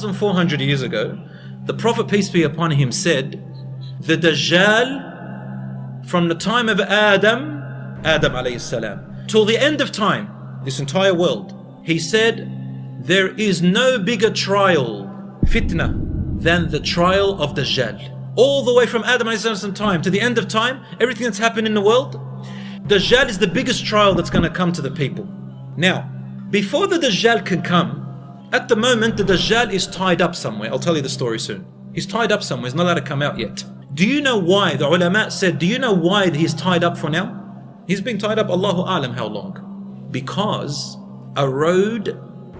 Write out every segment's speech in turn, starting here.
2,400 years ago, the Prophet, peace be upon him, said, the Dajjal, from the time of Adam alayhi salam, till the end of time, this entire world, he said, there is no bigger trial, fitna, than the trial of Dajjal. All the way from Adam alayhi salam time to the end of time, everything that's happened in the world, Dajjal is the biggest trial that's going to come to the people. Now, before the Dajjal can come, at the moment the Dajjal is tied up somewhere. I'll tell you the story soon. He's tied up somewhere, he's not allowed to come out yet. Do you know why? The ulama said, do you know why he's tied up for now? He's being tied up, Allahu A'lam how long. Because a road,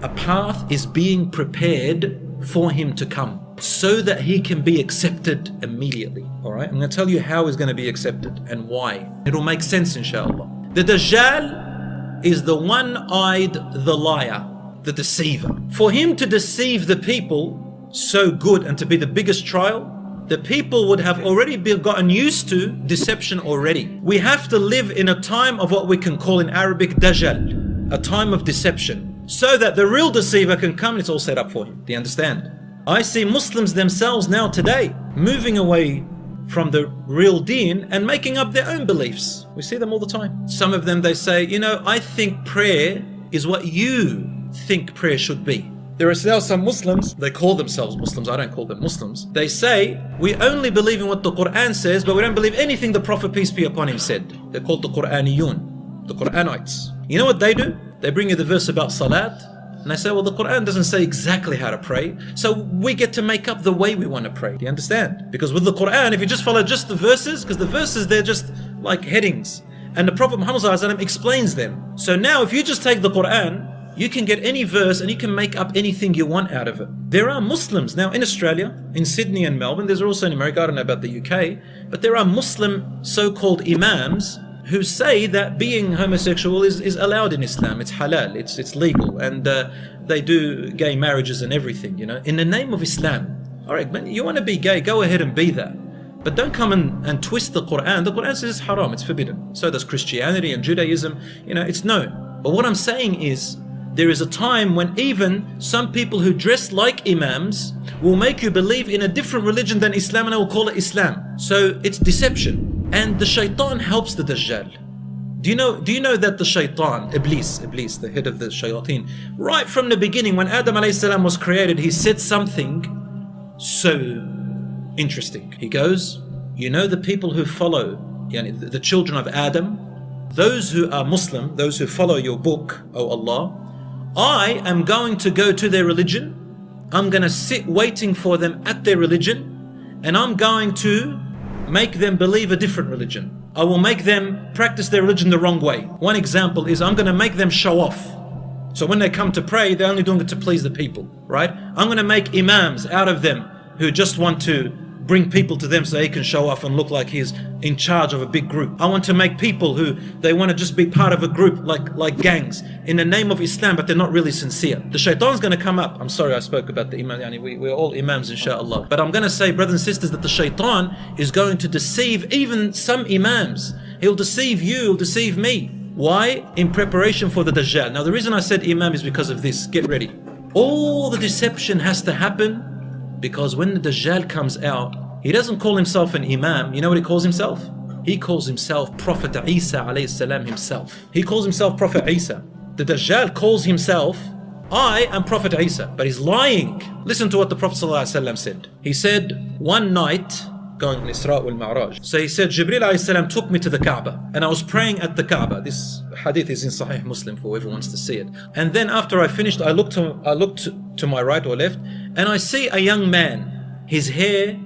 a path is being prepared for him to come, so that he can be accepted immediately. Alright, I'm going to tell you how he's going to be accepted and why. It'll make sense inshallah. The Dajjal is the one-eyed, the liar, the deceiver. For him to deceive the people so good and to be the biggest trial, the people would have already gotten used to deception already. We have to live in a time of what we can call in Arabic Dajjal, a time of deception, so that the real deceiver can come and it's all set up for him. Do you understand? I see Muslims themselves now today moving away from the real deen and making up their own beliefs. We see them all the time. Some of them, they say, you know, I think prayer is what you think prayer should be. There are now some Muslims, they call themselves Muslims, I don't call them Muslims. They say, we only believe in what the Quran says, but we don't believe anything the Prophet, peace be upon him, said. They're called the Quraniyun, the Quranites. You know what they do? They bring you the verse about salat, and they say, well, the Quran doesn't say exactly how to pray, so we get to make up the way we want to pray. Do you understand? Because with the Quran, if you just follow just the verses, because the verses, they're just like headings, and the Prophet Muhammad ﷺ explains them. So now, if you just take the Quran, you can get any verse and you can make up anything you want out of it. There are Muslims now in Australia, in Sydney and Melbourne, there's also in America, I don't know about the UK, but there are Muslim so-called imams who say that being homosexual is allowed in Islam, it's halal, it's legal, and they do gay marriages and everything, you know, in the name of Islam. Alright, man, you want to be gay, go ahead and be that. But don't come and twist the Quran. The Quran says it's haram, it's forbidden. So does Christianity and Judaism, you know, it's no. But what I'm saying is, there is a time when even some people who dress like imams will make you believe in a different religion than Islam, and I will call it Islam. So it's deception. And the shaitan helps the Dajjal. Do you know that the shaitan, Iblis, the head of the shayateen, right from the beginning when Adam alayhi salam was created, he said something so interesting. He goes, you know the people who follow, the children of Adam, those who are Muslim, those who follow your book, O Allah, I am going to go to their religion, I'm going to sit waiting for them at their religion, and I'm going to make them believe a different religion. I will make them practice their religion the wrong way. One example is I'm going to make them show off. So when they come to pray, they're only doing it to please the people, right? I'm going to make imams out of them who just want to bring people to them so he can show off and look like he's in charge of a big group. I want to make people who they want to just be part of a group like gangs in the name of Islam, but they're not really sincere. The shaitan's going to come up. I'm sorry I spoke about the imam, we're all imams inshallah, but I'm going to say, brothers and sisters, that the shaitan is going to deceive even some imams. He'll deceive you, he'll deceive me. Why? In preparation for the Dajjal. Now the reason I said imam is because of this. Get ready. All the deception has to happen because when the Dajjal comes out, he doesn't call himself an imam. You know what he calls himself? He calls himself Prophet Isa alayhi salam himself. He calls himself Prophet Isa. The Dajjal calls himself, I am Prophet Isa, but he's lying. Listen to what the Prophet ﷺ said. He said, one night, going on Isra wal Mi'raj. So he said, Jibreel alayhi salam took me to the Kaaba, and I was praying at the Kaaba. This hadith is in Sahih Muslim for whoever wants to see it. And then after I finished, I looked to my right or left, and I see a young man. His hair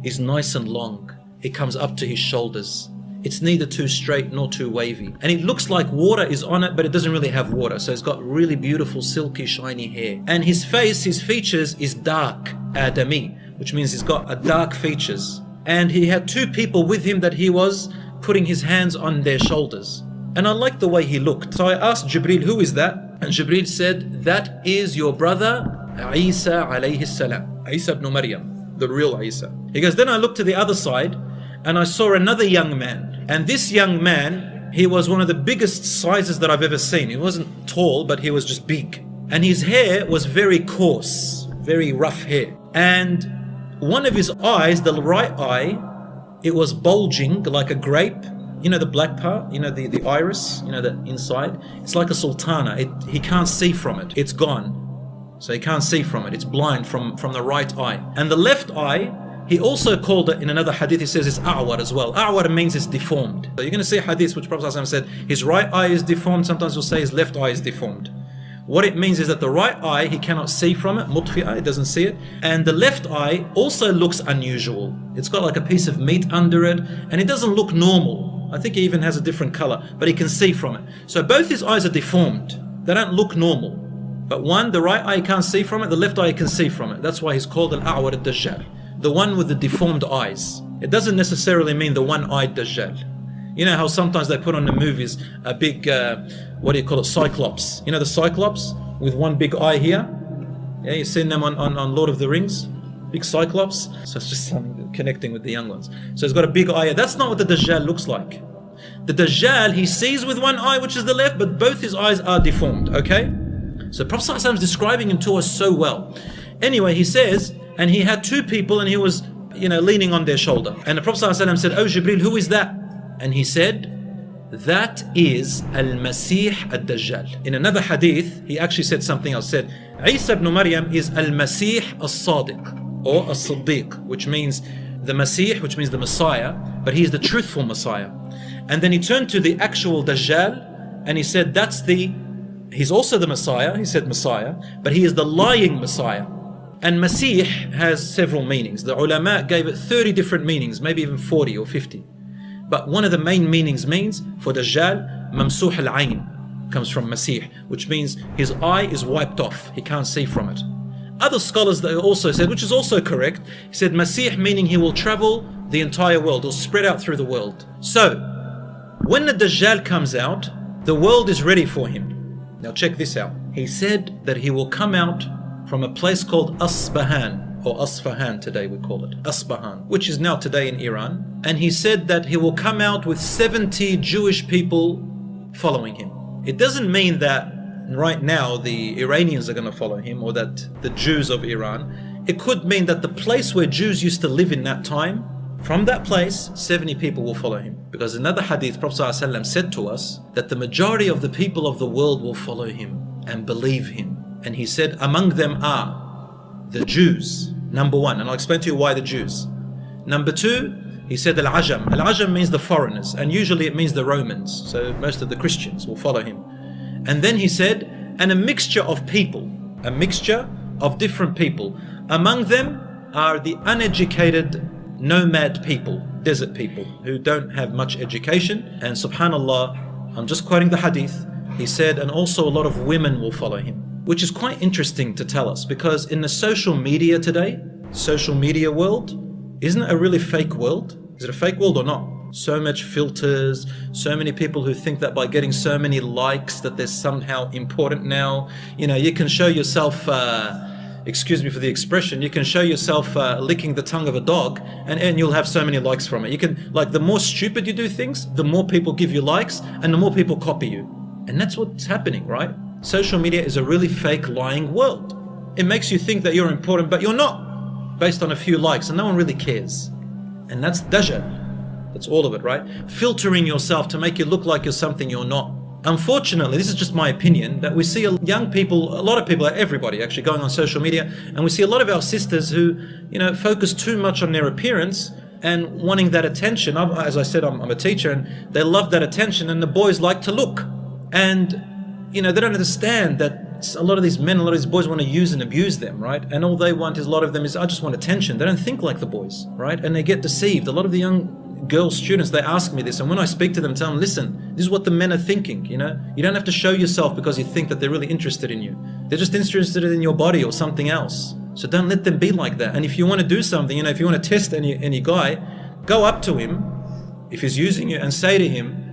is nice and long. It comes up to his shoulders. It's neither too straight nor too wavy. And it looks like water is on it, but it doesn't really have water. So it's got really beautiful, silky, shiny hair. And his face, his features is dark, Adami, which means he's got a dark features. And he had two people with him that he was putting his hands on their shoulders. And I liked the way he looked. So I asked Jibreel, who is that? And Jibreel said, that is your brother, Isa alayhi salam. Isa ibn Maryam. The real Isa. He goes, then I looked to the other side and I saw another young man. And this young man, he was one of the biggest sizes that I've ever seen. He wasn't tall, but he was just big. And his hair was very coarse, very rough hair. And one of his eyes, the right eye, it was bulging like a grape. You know the black part, you know the iris, you know the inside. It's like a sultana. He can't see from it. It's gone. So he can't see from it. It's blind from the right eye. And the left eye, he also called it in another hadith, he says it's a'war as well. A'war means it's deformed. So you're going to see hadiths which Prophet ﷺ said his right eye is deformed. Sometimes we'll say his left eye is deformed. What it means is that the right eye, he cannot see from it, mutfi'ah, he doesn't see it. And the left eye also looks unusual. It's got like a piece of meat under it, and it doesn't look normal. I think he even has a different color, but he can see from it. So both his eyes are deformed. They don't look normal. But one, the right eye can't see from it, the left eye can see from it. That's why he's called al-A'war al-Dajjal, the one with the deformed eyes. It doesn't necessarily mean the one-eyed Dajjal. You know how sometimes they put on the movies a big, what do you call it, cyclops. You know the cyclops with one big eye here? Yeah, you've seen them on Lord of the Rings? Big cyclops. So it's just connecting with the young ones. So he's got a big eye. That's not what the Dajjal looks like. The Dajjal, he sees with one eye, which is the left, but both his eyes are deformed, okay? So Prophet ﷺ is describing him to us so well. Anyway, he says, and he had two people and he was, leaning on their shoulder. And the Prophet ﷺ said, "Oh Jibreel, who is that?" And he said, "That is Al-Masih Ad-Dajjal." In another hadith, he actually said something else. Said, Isa ibn Maryam is Al-Masih As-Sadiq, or As-Siddiq, which means the Masih, which means the Messiah, but he is the truthful Messiah. And then he turned to the actual Dajjal and he said, he's also the Messiah, he said Messiah, but he is the lying Messiah. And Masih has several meanings. The ulama gave it 30 different meanings, maybe even 40 or 50. But one of the main meanings means, for Dajjal, Mamsuh al-Ayn comes from Masih, which means his eye is wiped off, he can't see from it. Other scholars they also said, which is also correct, he said Masih meaning he will travel the entire world, or spread out through the world. So, when the Dajjal comes out, the world is ready for him. Now check this out. He said that he will come out from a place called Asbahan, or Asfahan today we call it, Asbahan, which is now today in Iran. And he said that he will come out with 70 Jewish people following him. It doesn't mean that right now the Iranians are going to follow him, or that the Jews of Iran. It could mean that the place where Jews used to live in that time, from that place, 70 people will follow him. Because another hadith, Prophet ﷺ said to us that the majority of the people of the world will follow him and believe him. And he said, among them are the Jews, number one. And I'll explain to you why the Jews. Number two, he said Al-Ajam. Al-Ajam means the foreigners, and usually it means the Romans. So most of the Christians will follow him. And then he said, and a mixture of people, a mixture of different people. Among them are the uneducated nomad people, desert people who don't have much education. And subhanallah, I'm just quoting the hadith, he said, and also a lot of women will follow him, which is quite interesting to tell us, because in the social media today, social media world, isn't it a really fake world? Is it a fake world or not? So much filters, so many people who think that by getting so many likes that they're somehow important now. You can show yourself, excuse me for the expression, you can show yourself licking the tongue of a dog and you'll have so many likes from it. You can, like, the more stupid you do things, the more people give you likes and the more people copy you. And that's what's happening, right? Social media is a really fake, lying world. It makes you think that you're important, but you're not, based on a few likes, and no one really cares. And that's Dajjal. That's all of it, right? Filtering yourself to make you look like you're something you're not. Unfortunately, this is just my opinion, that we see young people, a lot of people, everybody actually, going on social media, and we see a lot of our sisters who, focus too much on their appearance and wanting that attention. As I said, I'm a teacher, and they love that attention, and the boys like to look. And, they don't understand that a lot of these men, a lot of these boys want to use and abuse them, right? And all they want is, a lot of them is, I just want attention. They don't think like the boys, right? And they get deceived. A lot of the young girl students, they ask me this, and when I speak to them, tell them, listen, this is what the men are thinking. You don't have to show yourself because you think that they're really interested in you. They're just interested in your body or something else. So don't let them be like that. And if you want to do something, if you want to test any guy, go up to him if he's using you and say to him,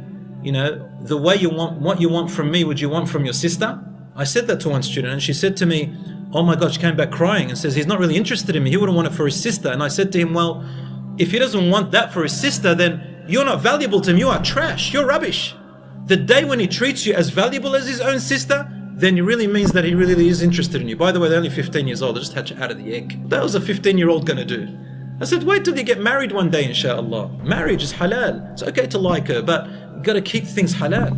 the way you want, what you want from me, would you want from your sister? I said that to one student, and she said to me, oh my God, she came back crying and says, he's not really interested in me, he wouldn't want it for his sister. And I said to him, well, if he doesn't want that for his sister, then you're not valuable to him, you are trash, you're rubbish. The day when he treats you as valuable as his own sister, then it really means that he really is interested in you. By the way, they're only 15 years old. They just hatch out of the egg. What was a 15-year-old going to do? I said, wait till you get married one day, inshallah. Marriage is halal. It's okay to like her, but you got to keep things halal.